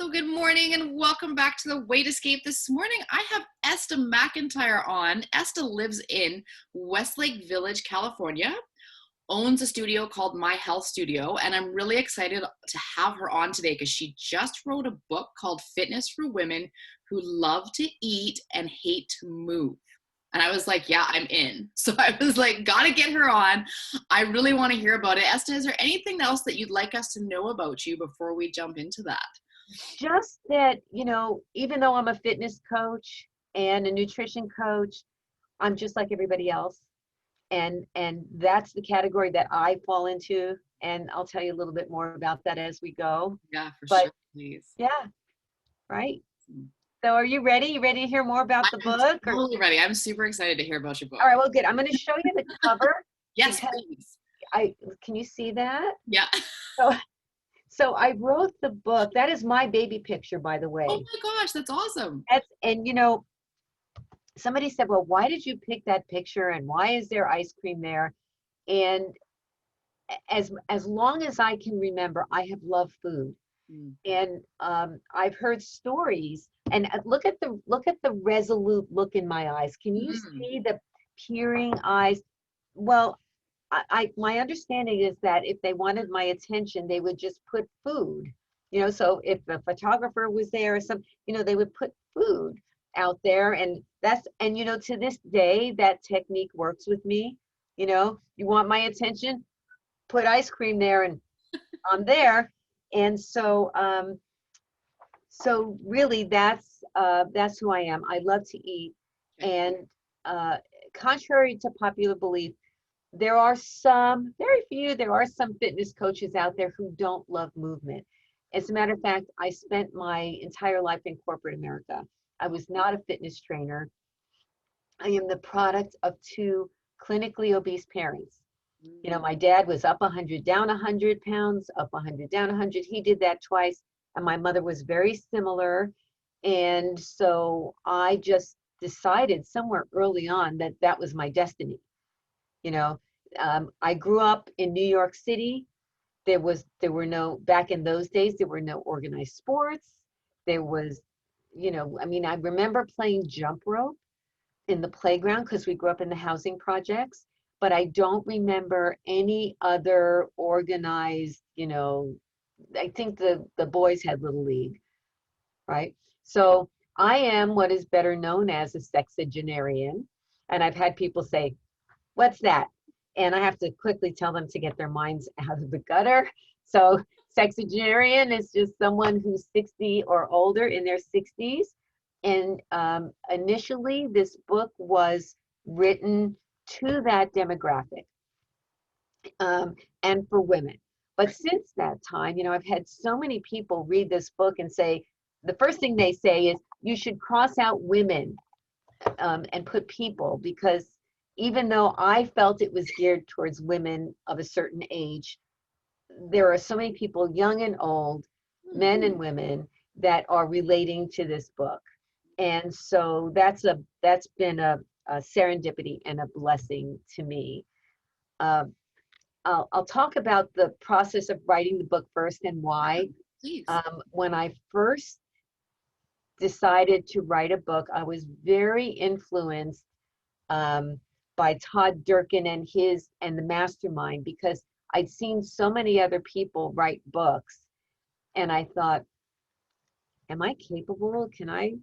So good morning and welcome back to the Weight Escape. This morning I have Esta McIntyre on. Esta lives in Westlake Village, California, owns a studio called My Health Studio, and I'm really excited to have her on today because she just wrote a book called Fitness for Women Who Love to Eat and Hate to Move. And I was like, yeah, I'm in. So I was like, gotta get her on. I really want to hear about it. Esta, is there anything else that you'd like us to know about you before we jump into that? Just that, even though I'm a fitness coach and a nutrition coach, I'm just like everybody else. And that's the category that I fall into. And I'll tell you a little bit more about that as we go. Yeah, for But sure, please. yeah, right. So are you ready? You ready to hear more about the I'm book? totally ready. I'm super excited to hear about your book. All right, well, good. I'm going to show you the cover. Yes, because please. can you see that? Yeah. So I wrote the book. That is my baby picture, by the way. Oh my gosh, that's awesome. And somebody said, well, why did you pick that picture and why is there ice cream there? And as long as I can remember, I have loved food. And I've heard stories, and look at the resolute look in my eyes. Can you see the peering eyes? Well, my understanding is that if they wanted my attention, they would just put food. So if a photographer was there or they would put food out there, and to this day that technique works with me. You want my attention, put ice cream there, and I'm there. And so really that's who I am. I love to eat. And contrary to popular belief, there are some fitness coaches out there who don't love movement. As a matter of fact, I spent my entire life in corporate America. I was not a fitness trainer. I am the product of two clinically obese parents. My dad was up 100, down 100 pounds, up 100, down 100. He did that twice. And my mother was very similar. And so I just decided somewhere early on that that was my destiny. I grew up in New York City. Back in those days, there were no organized sports. There was, I remember playing jump rope in the playground because we grew up in the housing projects, but I don't remember any other organized, I think the boys had Little League, right? So I am what is better known as a sexagenarian. And I've had people say, what's that? And I have to quickly tell them to get their minds out of the gutter. So sexagenarian is just someone who's 60 or older, in their 60s. And initially, this book was written to that demographic and for women. But since that time, I've had so many people read this book and say, the first thing they say is, you should cross out women and put people, because even though I felt it was geared towards women of a certain age, there are so many people, young and old, men and women, that are relating to this book. And so that's been a serendipity and a blessing to me. I'll talk about the process of writing the book first and why. Please. When I first decided to write a book, I was very influenced by Todd Durkin and the mastermind, because I'd seen so many other people write books, and I thought, am I capable? Can I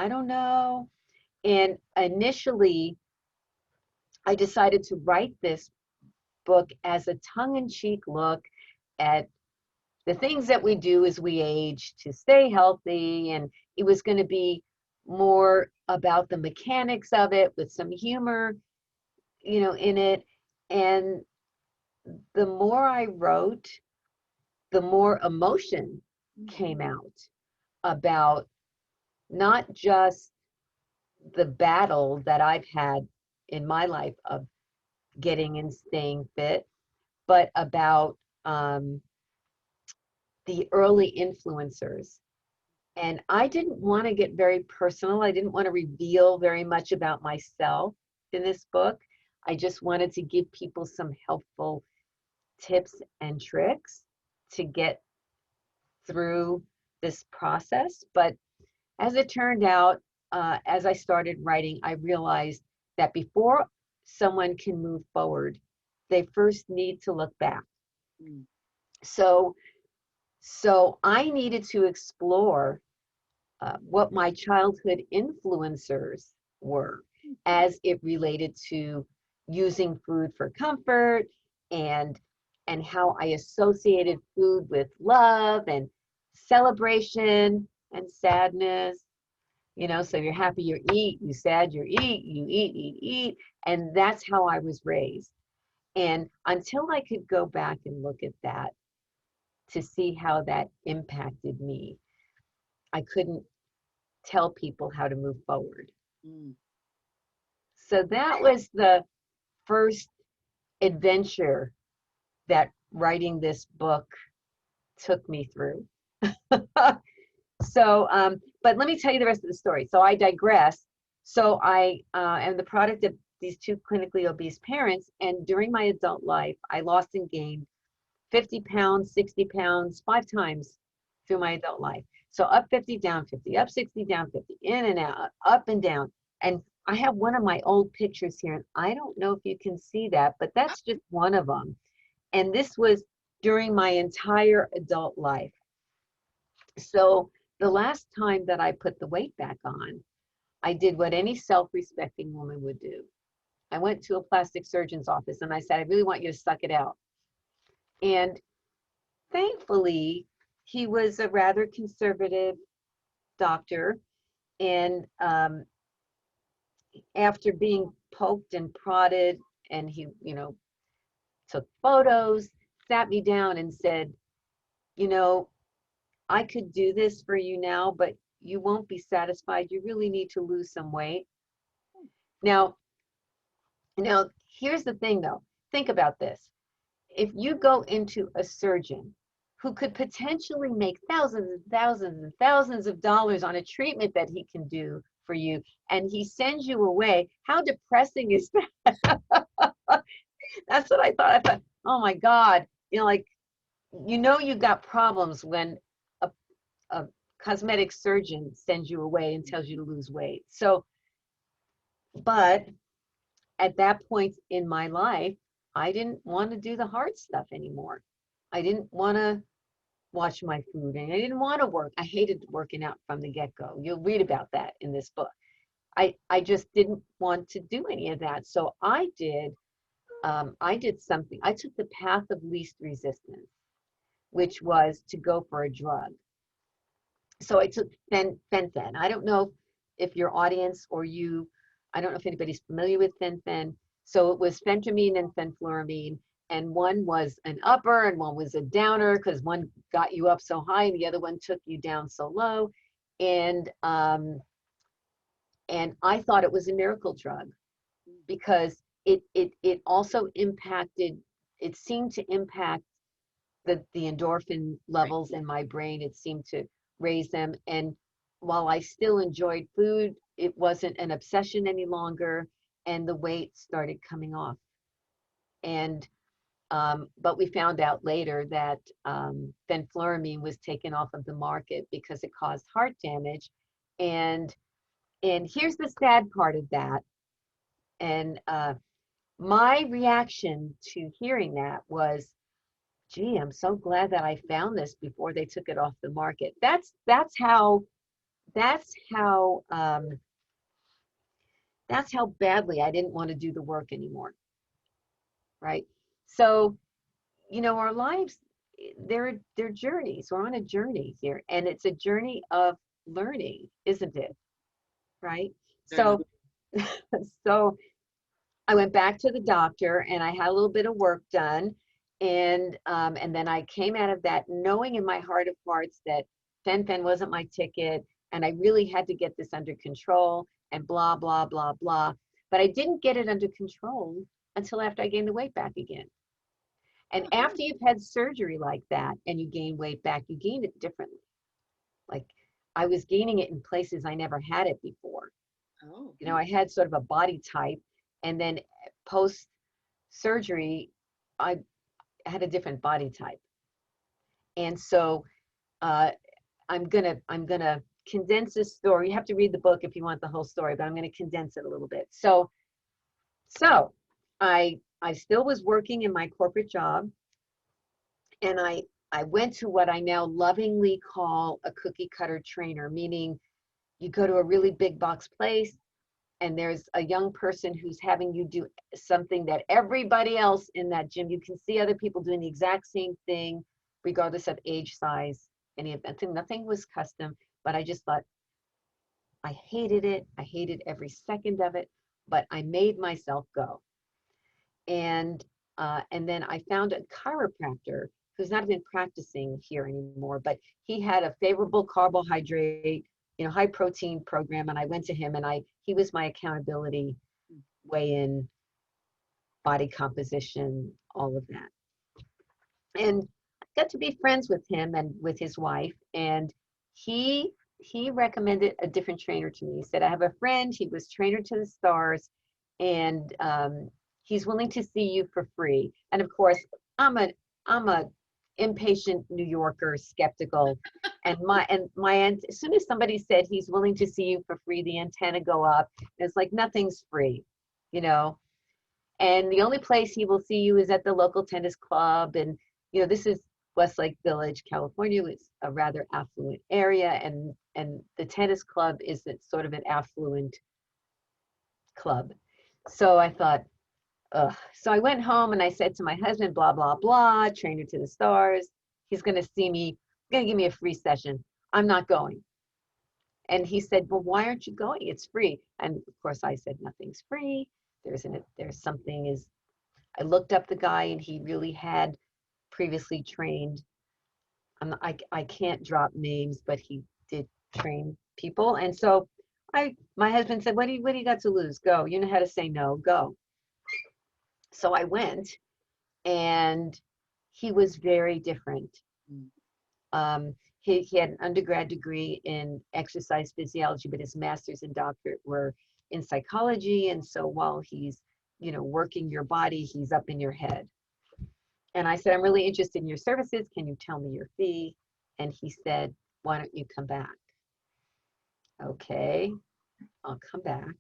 don't know. And initially I decided to write this book as a tongue-in-cheek look at the things that we do as we age to stay healthy, and it was going to be more about the mechanics of it with some humor, in it. And the more I wrote, the more emotion came out about not just the battle that I've had in my life of getting and staying fit, but about the early influencers. And I didn't want to get very personal. I didn't want to reveal very much about myself in this book. I just wanted to give people some helpful tips and tricks to get through this process. But as it turned out, as I started writing, I realized that before someone can move forward, they first need to look back. Mm. So, I needed to explore what my childhood influencers were as it related to using food for comfort and how I associated food with love and celebration and sadness. So you're happy, you eat, you sad, you eat, eat. And that's how I was raised. And until I could go back and look at that to see how that impacted me, I couldn't tell people how to move forward. Mm. So that was the first adventure that writing this book took me through. So, but let me tell you the rest of the story. So I digress. So I am the product of these two clinically obese parents. And during my adult life, I lost and gained 50 pounds, 60 pounds, 5 times through my adult life. So up 50, down 50, up 60, down 50, in and out, up and down. And I have one of my old pictures here, and I don't know if you can see that, but that's just one of them. And this was during my entire adult life. So the last time that I put the weight back on, I did what any self-respecting woman would do. I went to a plastic surgeon's office and I said, I really want you to suck it out. And thankfully, he was a rather conservative doctor. And after being poked and prodded, and he, took photos, sat me down and said, you know, I could do this for you now, but you won't be satisfied. You really need to lose some weight. Now, here's the thing though. Think about this. If you go into a surgeon who could potentially make thousands and thousands and thousands of dollars on a treatment that he can do for you, and he sends you away, how depressing is that? That's what I thought. I thought, oh my God, like, you got problems when a cosmetic surgeon sends you away and tells you to lose weight. So, but at that point in my life, I didn't want to do the hard stuff anymore. I didn't want to watch my food and I didn't want to work. I hated working out from the get-go. You'll read about that in this book. I just didn't want to do any of that. So I did something. I took the path of least resistance, which was to go for a drug. So I took fen-phen. I don't know if your audience or you, I don't know if anybody's familiar with fen-phen. So it was phentermine and fenfluramine, and one was an upper and one was a downer because one got you up so high and the other one took you down so low. And I thought it was a miracle drug because it also impacted, it seemed to impact the endorphin levels in my brain. It seemed to raise them. And while I still enjoyed food, it wasn't an obsession any longer. And the weight started coming off. And, but we found out later that fenfluramine was taken off of the market because it caused heart damage. And here's the sad part of that. And my reaction to hearing that was, gee, I'm so glad that I found this before they took it off the market. That's how badly I didn't want to do the work anymore. Right. So, our lives, they're journeys. We're on a journey here, and it's a journey of learning, isn't it? Right. So, so I went back to the doctor and I had a little bit of work done. And then I came out of that knowing in my heart of hearts that fen-phen wasn't my ticket and I really had to get this under control and blah, blah, blah, blah. But I didn't get it under control until after I gained the weight back again. And after you've had surgery like that and you gain weight back, you gain it differently. Like I was gaining it in places I never had it before. Oh. I had sort of a body type, and then post surgery, I had a different body type. And so I I'm gonna condense this story. You have to read the book if you want the whole story, but I'm gonna condense it a little bit. So I still was working in my corporate job, and I went to what I now lovingly call a cookie cutter trainer, meaning you go to a really big box place and there's a young person who's having you do something that everybody else in that gym, you can see other people doing the exact same thing, regardless of age, size, any of that. Nothing was custom, but I just thought I hated it. I hated every second of it, but I made myself go. And and then I found a chiropractor who's not been practicing here anymore, but he had a favorable carbohydrate, high protein program, and I went to him, and he was my accountability, weigh in, body composition, all of that. And I got to be friends with him and with his wife, and he recommended a different trainer to me. He said, I have a friend, he was trainer to the stars, and he's willing to see you for free. And of course, I'm a impatient New Yorker, skeptical, and as soon as somebody said he's willing to see you for free, the antenna go up. It's like nothing's free, you know. And the only place he will see you is at the local tennis club. And this is Westlake Village, California. It's a rather affluent area, and the tennis club is sort of an affluent club. So I thought, ugh. So I went home and I said to my husband, blah, blah, blah, trainer to the stars. He's going to see me, going to give me a free session. I'm not going. And he said, well, why aren't you going? It's free. And of course I said, nothing's free. There's something is, I looked up the guy and he really had previously trained. I can't drop names, but he did train people. And so my husband said, what do you got to lose? Go. You know how to say no, go. So I went, and he was very different. He had an undergrad degree in exercise physiology, but his master's and doctorate were in psychology. And so while he's, working your body, he's up in your head. And I said, I'm really interested in your services. Can you tell me your fee? And he said, why don't you come back? Okay, I'll come back.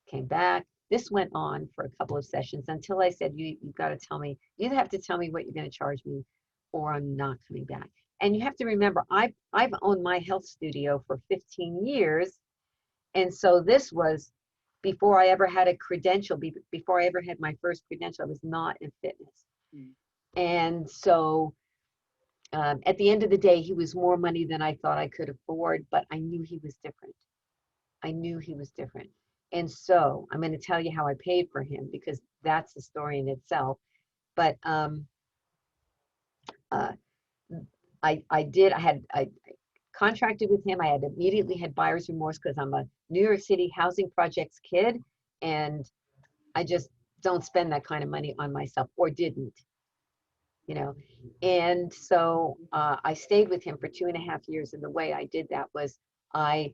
Came back. This went on for a couple of sessions until I said, you've got to tell me, you have to tell me what you're going to charge me, or I'm not coming back. And you have to remember, I've owned my health studio for 15 years. And so this was before I ever had a credential, before I ever had my first credential. I was not in fitness. And so at the end of the day, he was more money than I thought I could afford, but I knew he was different. I knew he was different. And so I'm going to tell you how I paid for him, because that's the story in itself. But I contracted with him. I had immediately had buyer's remorse because I'm a New York City housing projects kid, and I just don't spend that kind of money on myself, or didn't, And so I stayed with him for 2.5 years. And the way I did that was I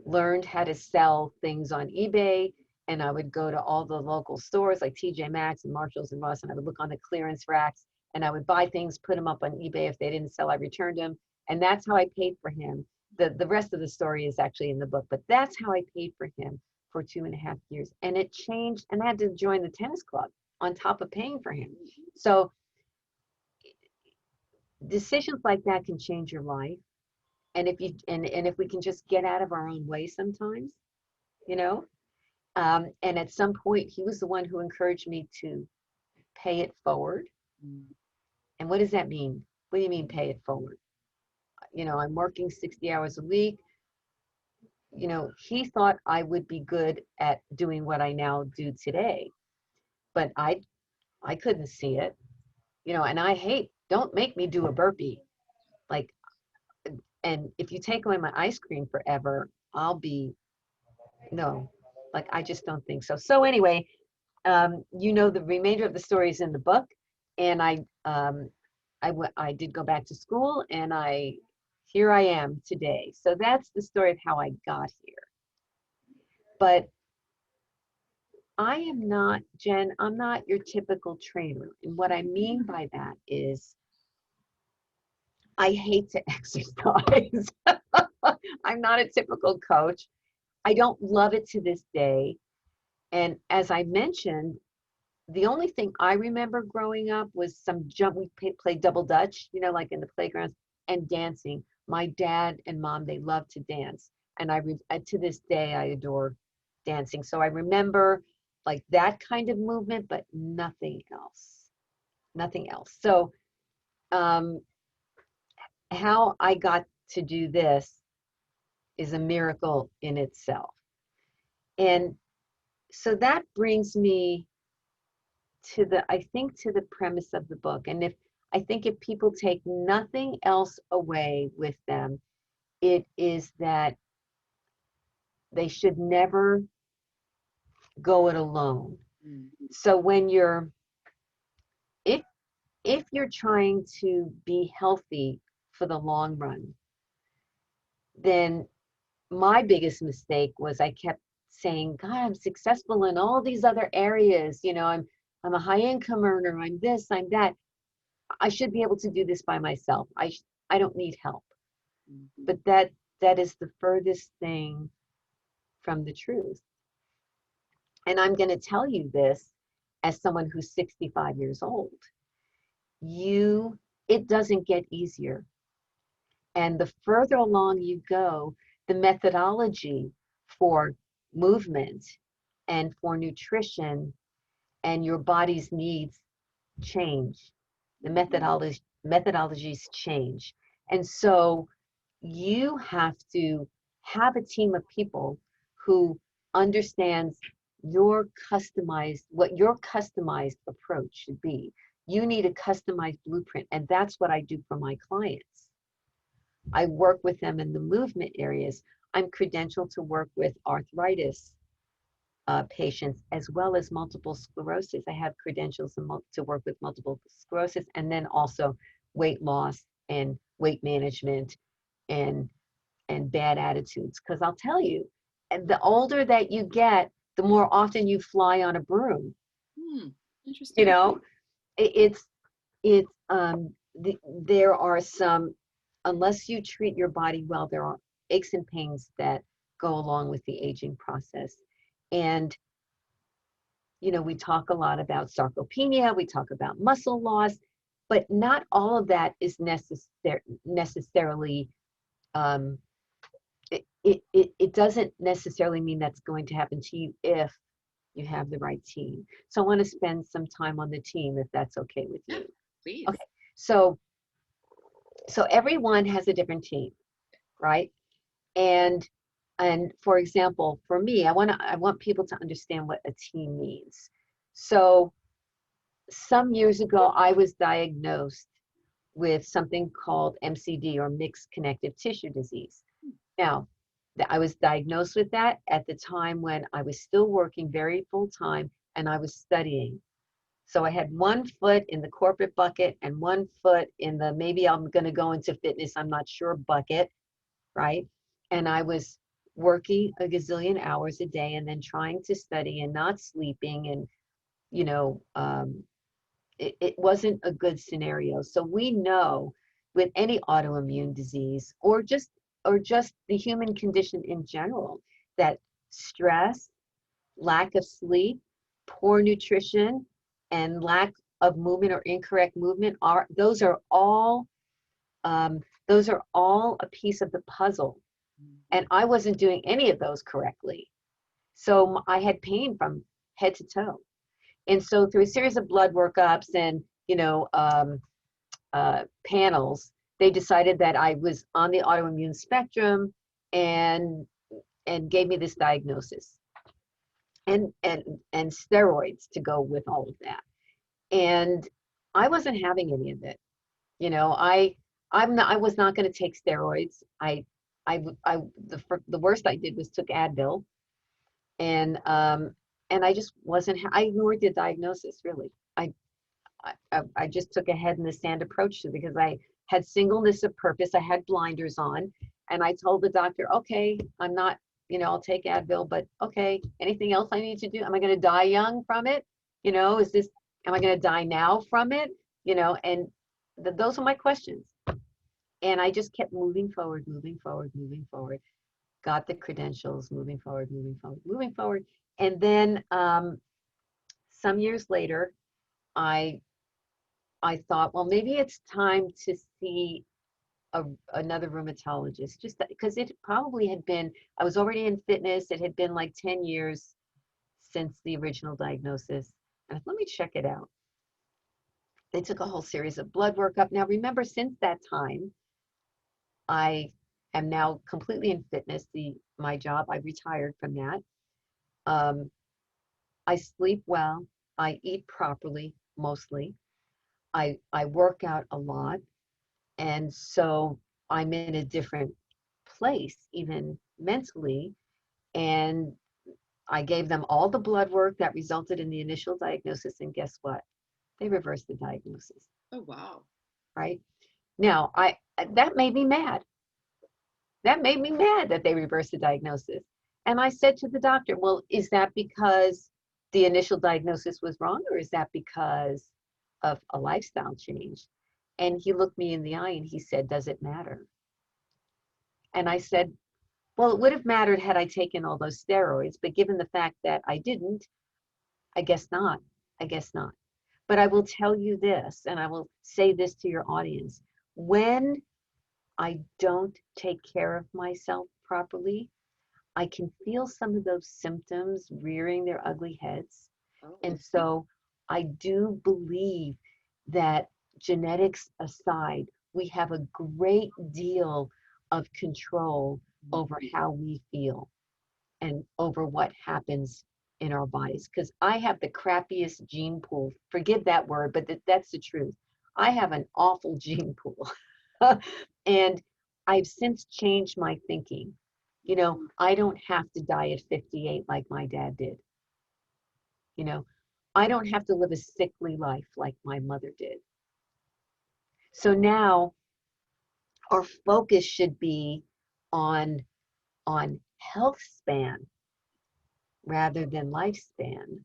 learned how to sell things on eBay, and I would go to all the local stores like TJ Maxx and Marshalls and Ross, and I would look on the clearance racks, and I would buy things, put them up on eBay. If they didn't sell, I returned them. And that's how I paid for him. The rest of the story is actually in the book, but that's how I paid for him for 2.5 years. And it changed, and I had to join the tennis club on top of paying for him. So decisions like that can change your life. And if we can just get out of our own way sometimes, and at some point he was the one who encouraged me to pay it forward. And what does that mean? What do you mean pay it forward? I'm working 60 hours a week. He thought I would be good at doing what I now do today, but I couldn't see it, and don't make me do a burpee. Like, and if you take away my ice cream forever, no, like, I just don't think so. So anyway, the remainder of the story is in the book, and I did go back to school, and here I am today. So that's the story of how I got here. But I am not, Jen, I'm not your typical trainer. And what I mean by that is I hate to exercise. I'm not a typical coach. I don't love it to this day. And as I mentioned, the only thing I remember growing up was some jump. We played double dutch, you know, like in the playgrounds, and dancing. My dad and mom, they loved to dance. And to this day, I adore dancing. So I remember like that kind of movement, but nothing else, nothing else. So um, how I got to do this is a miracle in itself. And so that brings me to I think to the premise of the book. And I think if people take nothing else away with them, it is that they should never go it alone. So if if you're trying to be healthy for the long run, then my biggest mistake was I kept saying, God, I'm successful in all these other areas. You know, I'm a high income earner. I'm this, I'm that. I should be able to do this by myself. I don't need help. But that is the furthest thing from the truth. And I'm going to tell you this as someone who's 65 years old. It doesn't get easier. And the further along you go, the methodology for movement and for nutrition and your body's needs change. The methodologies change. And so you have to have a team of people who understands what your customized approach should be. You need a customized blueprint, and that's what I do for my clients. I work with them in the movement areas. I'm credentialed to work with arthritis patients as well as multiple sclerosis. I have credentials to work with multiple sclerosis, and then also weight loss and weight management and bad attitudes. Because I'll tell you, the older that you get, the more often you fly on a broom. Interesting. You know, there are some, unless you treat your body well, there are aches and pains that go along with the aging process. And, you know, we talk a lot about sarcopenia, we talk about muscle loss, but not all of that is necessarily, it doesn't necessarily mean that's going to happen to you if you have the right team. So I want to spend some time on the team, if that's okay with you. Yeah, please. Okay, so everyone has a different team, right? And for example, for me, I want people to understand what a team means. So some years ago, I was diagnosed with something called MCD, or mixed connective tissue disease. Now, I was diagnosed with that at the time when I was still working very full time and I was studying. So I had one foot in the corporate bucket and one foot in the maybe I'm going to go into fitness, I'm not sure bucket, right? And I was working a gazillion hours a day and then trying to study and not sleeping. And, you know, it wasn't a good scenario. So we know with any autoimmune disease or just the human condition in general, that stress, lack of sleep, poor nutrition, and lack of movement or incorrect movement those are all a piece of the puzzle. And I wasn't doing any of those correctly. So I had pain from head to toe. And so through a series of blood workups and, you know, panels, they decided that I was on the autoimmune spectrum and gave me this diagnosis and steroids to go with all of that. And I wasn't having any of it. You know, I was not going to take steroids. The worst I did was took Advil, and I just wasn't. I ignored the diagnosis. Really, I just took a head in the sand approach to it because I had singleness of purpose. I had blinders on, and I told the doctor, okay, I'm not, you know, I'll take Advil, but okay, anything else I need to do? Am I going to die young from it? You know, am I going to die now from it? You know, and those are my questions. And I just kept moving forward, moving forward, moving forward, got the credentials, moving forward, moving forward, moving forward. And then some years later, I I thought, well, maybe it's time to see another rheumatologist, just because it probably had been, I was already in fitness. It had been like 10 years since the original diagnosis. And let me check it out. They took a whole series of blood workup. Now, remember, since that time, I am now completely in fitness. My job, I retired from that. Um, I sleep well. I eat properly, mostly. I work out a lot. And so I'm in a different place, even mentally. And I gave them all the blood work that resulted in the initial diagnosis. And guess what? They reversed the diagnosis, Oh, wow. right? Now, that made me mad. That made me mad that they reversed the diagnosis. And I said to the doctor, well, is that because the initial diagnosis was wrong, or is that because of a lifestyle change? And he looked me in the eye and he said, does it matter? And I said, well, it would have mattered had I taken all those steroids, but given the fact that I didn't, I guess not. I guess not. But I will tell you this, and I will say this to your audience. When I don't take care of myself properly, I can feel some of those symptoms rearing their ugly heads. Oh. And so I do believe that, genetics aside, we have a great deal of control over how we feel and over what happens in our bodies. Because I have the crappiest gene pool. Forgive that word, but that's the truth. I have an awful gene pool. And I've since changed my thinking. You know, I don't have to die at 58 like my dad did. You know, I don't have to live a sickly life like my mother did. So now our focus should be on health span rather than lifespan.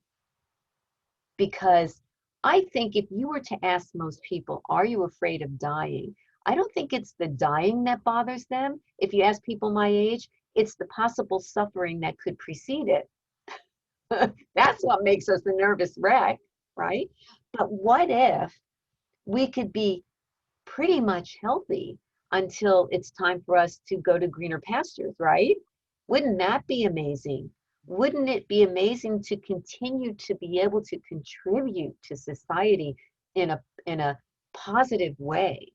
Because I think if you were to ask most people, are you afraid of dying? I don't think it's the dying that bothers them. If you ask people my age, it's the possible suffering that could precede it. That's what makes us a nervous wreck, right? But what if we could be pretty much healthy until it's time for us to go to greener pastures, right? Wouldn't that be amazing? Wouldn't it be amazing to continue to be able to contribute to society in a positive way?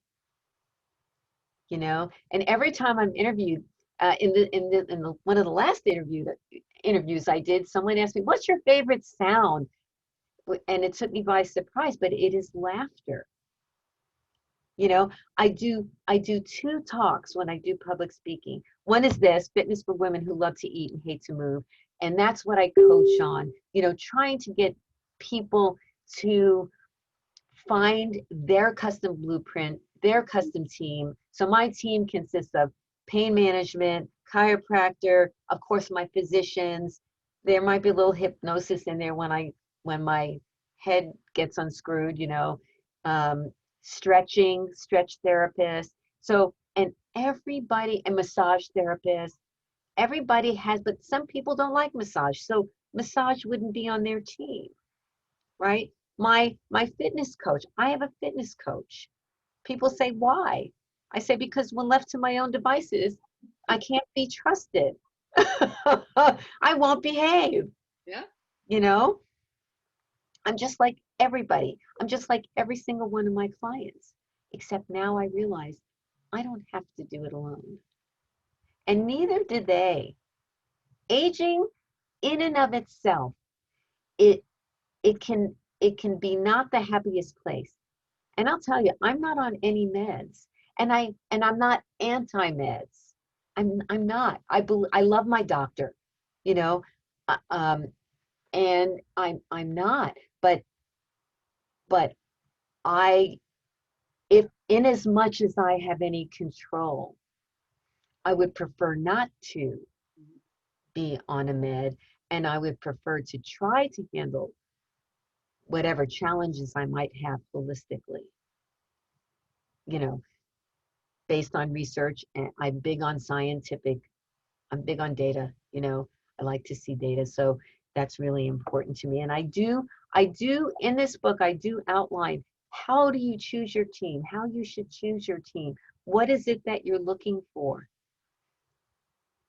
You know, and every time I'm interviewed, in the one of the last interviews I did, someone asked me, "What's your favorite sound?" And it took me by surprise, but it is laughter. You know, I do two talks when I do public speaking. One is this, fitness for women who love to eat and hate to move. And that's what I coach on, you know, trying to get people to find their custom blueprint, their custom team. So my team consists of pain management, chiropractor, of course my physicians. There might be a little hypnosis in there when my head gets unscrewed, you know. Stretching, stretch therapist. So, and everybody, and massage therapist, everybody has, but some people don't like massage. So massage wouldn't be on their team, right? My fitness coach, I have a fitness coach. People say, why? I say, because when left to my own devices, I can't be trusted. I won't behave. Yeah. You know, I'm just like everybody. I'm just like every single one of my clients, except now I realize I don't have to do it alone. And neither did they. Aging in and of itself, it it can be not the happiest place. And I'll tell you, I'm not on any meds. And I'm not anti-meds. I'm not. I love my doctor, you know, and I'm not. But I if in as much as I have any control, I would prefer not to be on a med, and I would prefer to try to handle whatever challenges I might have holistically. You know, based on research, and I'm big on I'm big on data, I like to see data. So that's really important to me. And I do in this book, I do outline how do you choose your team, how you should choose your team. What is it that you're looking for?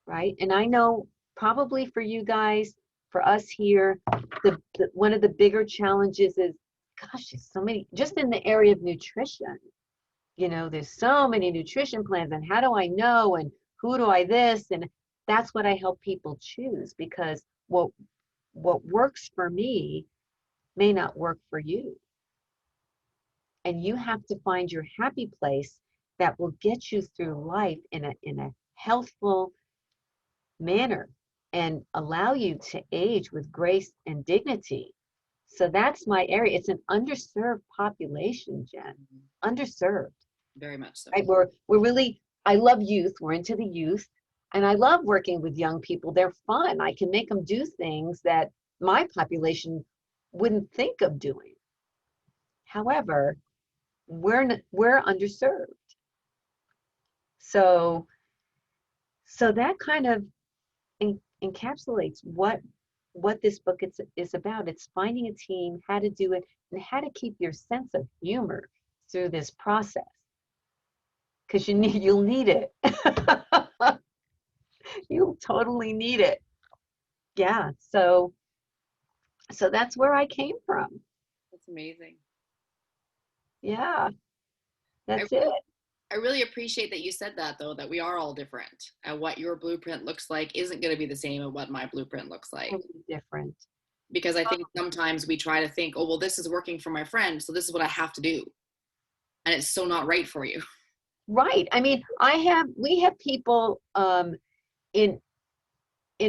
Right. And I know probably for you guys, for us here, one of the bigger challenges is, gosh, there's so many, just in the area of nutrition, there's so many nutrition plans, and how do I know, and who do I this? And that's what I help people choose, because what works for me may not work for you. And you have to find your happy place that will get you through life in a healthful manner and allow you to age with grace and dignity. So that's my area. It's an underserved population, Jen. Underserved. Very much so. Right? We're really, I love youth. We're into the youth. And I love working with young people. They're fun. I can make them do things that my population wouldn't think of doing. However, we're underserved. So that kind of encapsulates what this book is about. It's finding a team, how to do it, and how to keep your sense of humor through this process. Because you'll need it. You'll totally need it. Yeah. So that's where I came from. That's amazing. Yeah. That's it. I really appreciate that you said that, though, that we are all different, and what your blueprint looks like isn't going to be the same as what my blueprint looks like. Totally different. Because I think sometimes we try to think, oh, well, this is working for my friend, so this is what I have to do. And it's so not right for you. Right. I mean, we have people in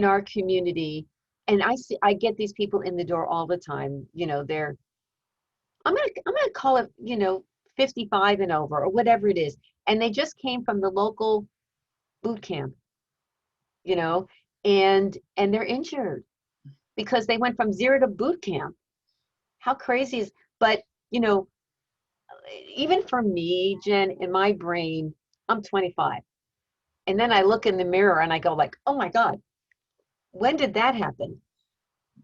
our community, and I get these people in the door all the time. They're, I'm gonna call it, 55 and over, or whatever it is, and they just came from the local boot camp, and they're injured because they went from 0 to boot camp. How crazy is, but even for me, Jen, in my brain, I'm 25. And then I look in the mirror and I go like, oh my God, when did that happen?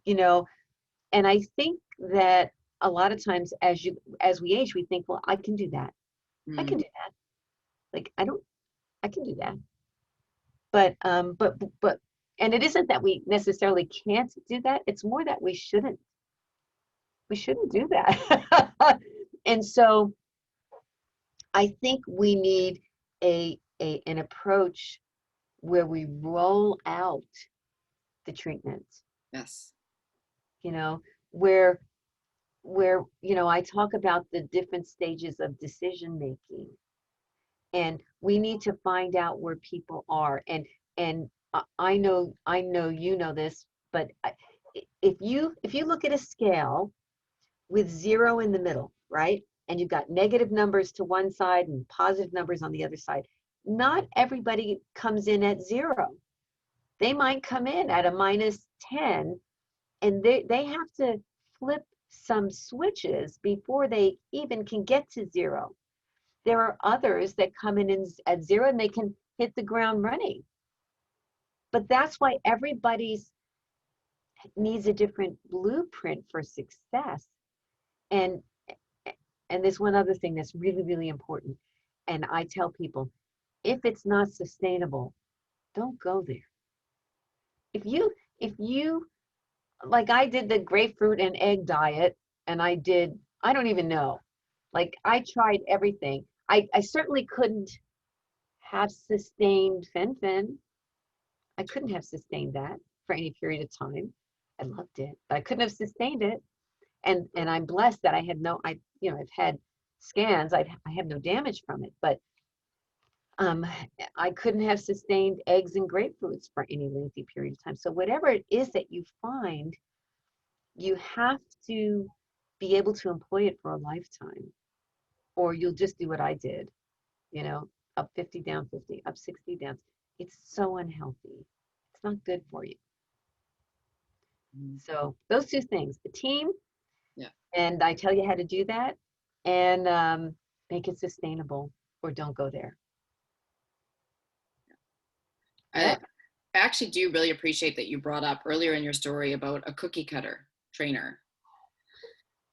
And I think that a lot of times as we age, we think, well, I can do that. I can do that. Like, I can do that. But, and it isn't that we necessarily can't do that. It's more that we shouldn't do that. And so I think we need an approach where we roll out the treatment. Yes. Where I talk about the different stages of decision making, and we need to find out where people are. And I know this, but if you look at a scale with 0 in the middle, right? And you've got negative numbers to one side and positive numbers on the other side. Not everybody comes in at 0. They might come in at a -10, and they have to flip some switches before they even can get to 0. There are others that come in at 0 and they can hit the ground running. But that's why everybody's needs a different blueprint for success. And there's one other thing that's really, really important. And I tell people, if it's not sustainable, don't go there. If you, like I did the grapefruit and egg diet, and I don't even know. Like I tried everything. I certainly couldn't have sustained fen-phen. I couldn't have sustained that for any period of time. I loved it, but I couldn't have sustained it. And I'm blessed that I've had scans. I have no damage from it, but I couldn't have sustained eggs and grapefruits for any lengthy period of time. So whatever it is that you find, you have to be able to employ it for a lifetime, or you'll just do what I did, up 50, down 50, up 60, down. It's so unhealthy. It's not good for you. So those two things, the team, yeah, and I tell you how to do that, and make it sustainable, or don't go there. I, I actually do really appreciate that you brought up earlier in your story about a cookie cutter trainer,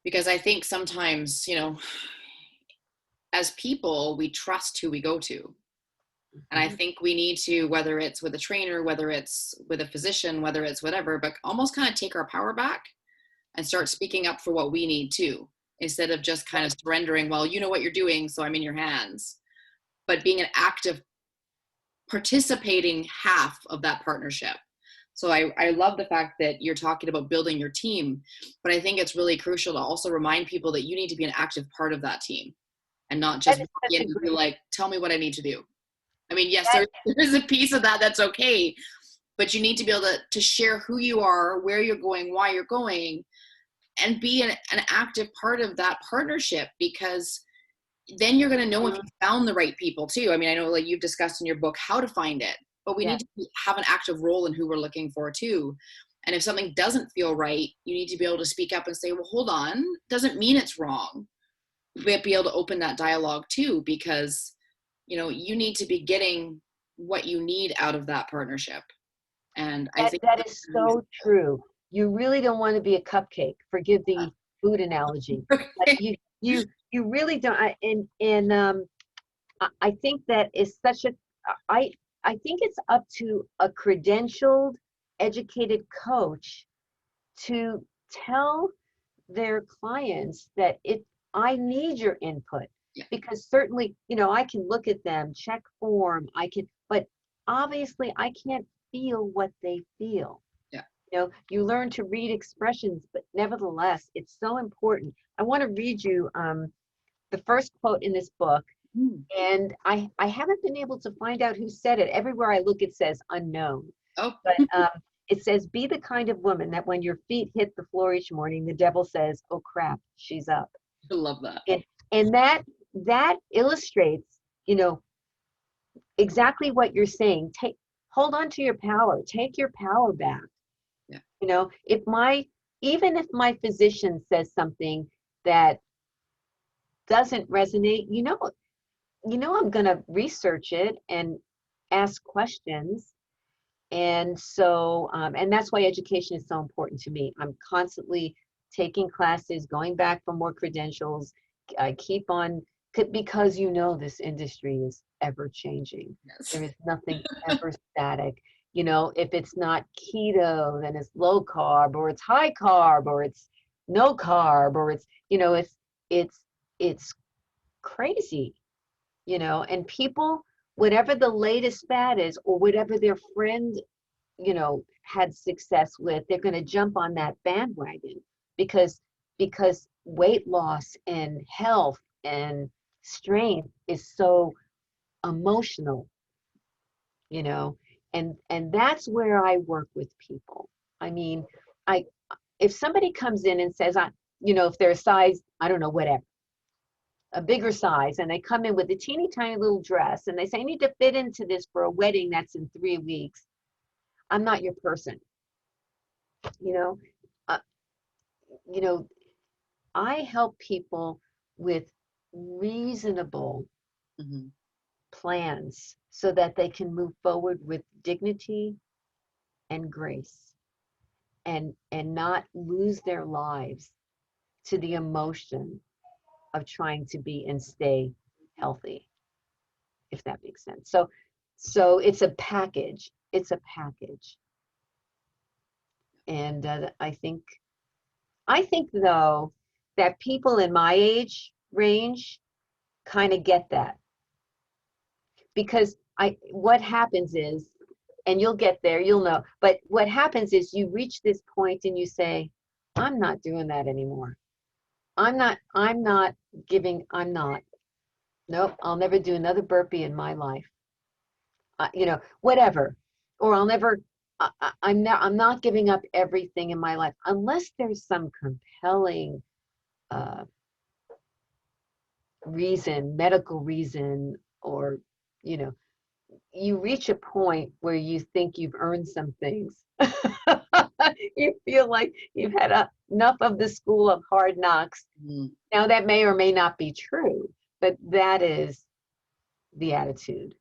because I think sometimes, as people, we trust who we go to. And I Mhm. think we need to, whether it's with a trainer, whether it's with a physician, whether it's whatever, but almost kind of take our power back and start speaking up for what we need too, instead of just kind of surrendering, well, you know what you're doing, so I'm in your hands. But being an active, participating half of that partnership. So I love the fact that you're talking about building your team, but I think it's really crucial to also remind people that you need to be an active part of that team and not That just is walk such in a and be great, like, tell me what I need to do. I mean, yes, that, there's a piece of that that's okay, but you need to be able to share who you are, where you're going, why you're going, and be an active part of that partnership, because then you're going to know if Mhm. you found the right people too. I mean, I know like you've discussed in your book how to find it, but we Yeah. need to have an active role in who we're looking for too. And if something doesn't feel right, you need to be able to speak up and say, well, hold on, doesn't mean it's wrong. But be able to open that dialogue too, because, you need to be getting what you need out of that partnership. And I think That that's is really so true. You really don't want to be a cupcake. Forgive the food analogy, but okay. you really don't. I think that is such a I I think it's up to a credentialed, educated coach to tell their clients that I need your input, Yeah, because certainly, I can look at them, check form, but obviously I can't feel what they feel. yeah. You learn to read expressions, but nevertheless, it's so important. I want to read you the first quote in this book, Mm. and I haven't been able to find out who said it. Everywhere I look, it says unknown. Oh, But it says, be the kind of woman that when your feet hit the floor each morning, the devil says, oh crap, she's up. I love that. And, and that illustrates, you know, exactly what you're saying. Hold on to your power, take your power back. Yeah. Even if my physician says something that doesn't resonate, I'm going to research it and ask questions. And so, and that's why education is so important to me. I'm constantly taking classes, going back for more credentials. I keep on, because this industry is ever changing. Yes. There is nothing ever static. If it's not keto, then it's low carb, or it's high carb, or it's no carb, or it's it's crazy, and people, whatever the latest fad is, or whatever their friend, had success with, they're going to jump on that bandwagon, because weight loss and health and strength is so emotional, you know, and that's where I work with people. I mean, I if somebody comes in and says, if they're a size, I don't know, whatever, a bigger size, and they come in with a teeny tiny little dress and they say, I need to fit into this for a wedding that's in 3 weeks. I'm not your person. you know uh, you know I help people with reasonable Hmm. plans so that they can move forward with dignity and grace, and not lose their lives to the emotion of trying to be and stay healthy, if that makes sense. So it's a package. And I think though that people in my age range kind of get that, because what happens is, and you'll get there, you'll know, but what happens is you reach this point and you say, I'm not doing that anymore. I'm not giving, I'm not, nope, I'll never do another burpee in my life. Whatever. Or I'll never, I'm not giving up everything in my life unless there's some compelling uh, reason, medical reason, or, you know, you reach a point where you think you've earned some things. You feel like you've had enough of the school of hard knocks. Mm. Now, that may or may not be true, but that is the attitude.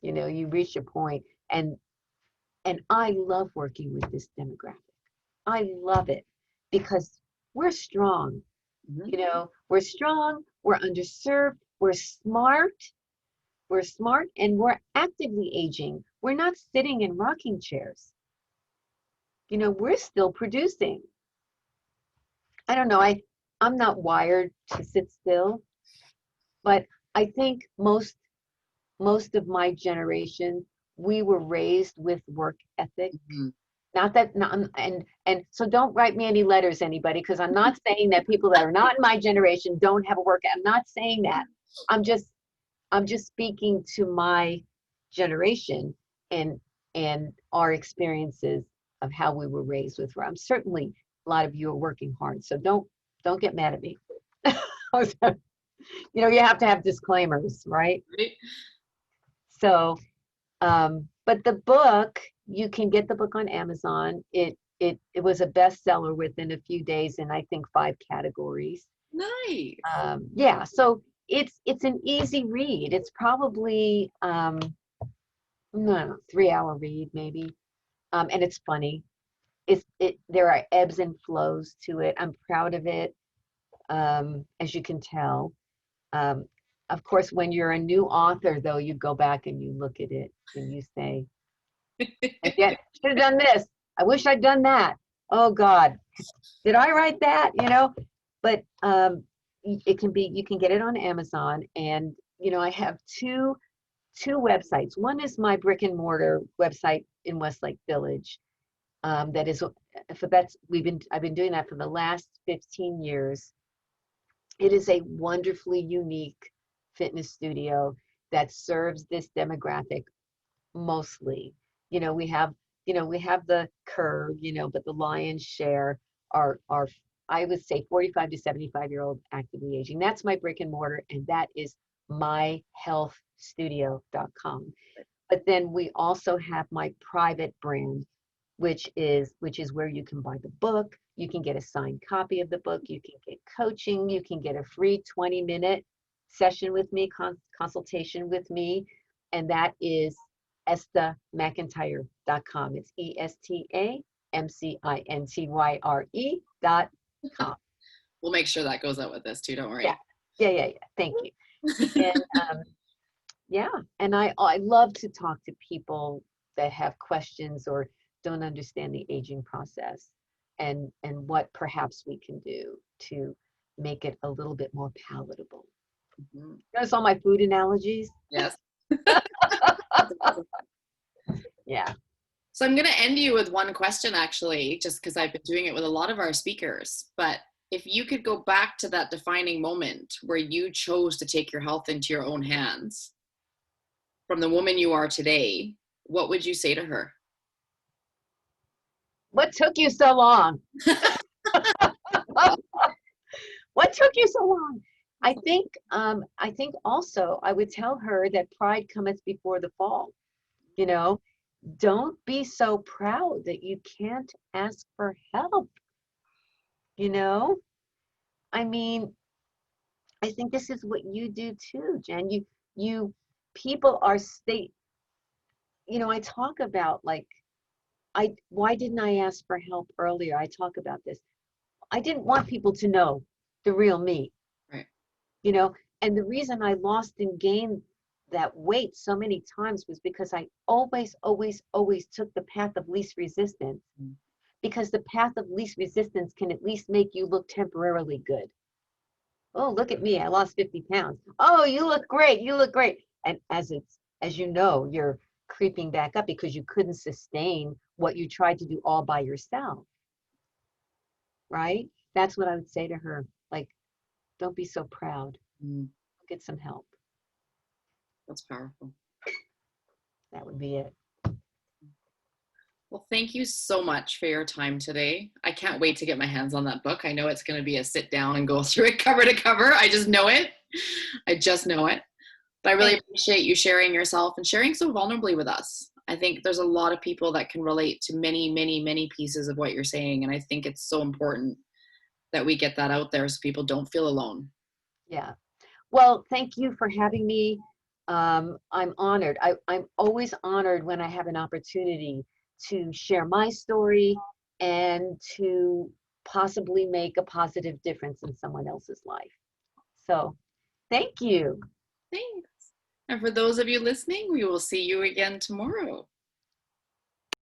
You reach a point. And I love working with this demographic. I love it because we're strong. Mhm. You know, we're strong, we're underserved, we're smart, and we're actively aging. We're not sitting in rocking chairs. You know, we're still producing. I don't know, I'm not wired to sit still, but I think most of my generation, we were raised with work ethic. Mhm. Not that, not, and so don't write me any letters, anybody, because I'm not saying that people that are not in my generation don't have a work. I'm not saying that. I'm just I'm just speaking to my generation and our experiences of how we were raised with. I'm certainly a lot of you are working hard, so don't get mad at me. You know, you have to have disclaimers, right? Right? So, but the book, you can get the book on Amazon. It was a bestseller within a few days in I think 5 categories. Nice. Yeah, so it's an easy read. It's probably no, 3 hour read maybe, and it's funny. There are ebbs and flows to it. I'm proud of it, as you can tell. Um, of course, when you're a new author, though, you go back and you look at it and you say, "Again, should have done this. I wish I'd done that. Oh God, did I write that?" You know, but it can be. You can get it on Amazon, and you know, I have two websites. One is my brick and mortar website in Westlake Village. That is for that's I've been doing that for the last 15 years. It is a wonderfully unique fitness studio that serves this demographic mostly. You know, we have the curve, you know, but the lion's share are I would say 45 to 75-year-old actively aging. That's my brick and mortar, and that is myhealthstudio.com. But then we also have my private brand, which is where you can buy the book, you can get a signed copy of the book, you can get coaching, you can get a free 20-minute session with me, consultation with me, and that is estamcintyre.com. It's ESTAMCINTYRE.com. We'll make sure that goes out with this too. Don't Yeah, worry. yeah. Thank you. And yeah, and I love to talk to people that have questions or don't understand the aging process, and what perhaps we can do to make it a little bit more palatable. Mhm. Notice all my food analogies? Yes. Yeah. So I'm going to end you with one question, actually, just because I've been doing it with a lot of our speakers. But if you could go back to that defining moment where you chose to take your health into your own hands from the woman you are today, what would you say to her? What took you so long? What took you so long? I think also I would tell her that pride cometh before the fall. You know, don't be so proud that you can't ask for help. You know, I mean, I think this is what you do too, Jen. You people are state, you know, I talk about like why didn't I ask for help earlier? I talk about this. I didn't want people to know the real me, Right. you know, and the reason I lost and gained that weight so many times was because I always took the path of least resistance, Mm. because the path of least resistance can at least make you look temporarily good. Oh, look at me, I lost 50 pounds. Oh, you look great, you look great. And as you know, you're creeping back up because you couldn't sustain what you tried to do all by yourself, right? That's what I would say to her. Like, don't be so proud. Mm, Get some help. that's powerful. That would be it. Well, thank you so much for your time today. I can't wait to get my hands on that book. I know it's going to be a sit down and go through it cover to cover. I just know it. I just know it. But I really appreciate you sharing yourself and sharing so vulnerably with us. I think there's a lot of people that can relate to many, many, many pieces of what you're saying. And I think it's so important that we get that out there so people don't feel alone. Yeah. Well, thank you for having me. I'm honored. I'm always honored when I have an opportunity to share my story and to possibly make a positive difference in someone else's life. So thank you. Thanks. And for those of you listening, we will see you again tomorrow.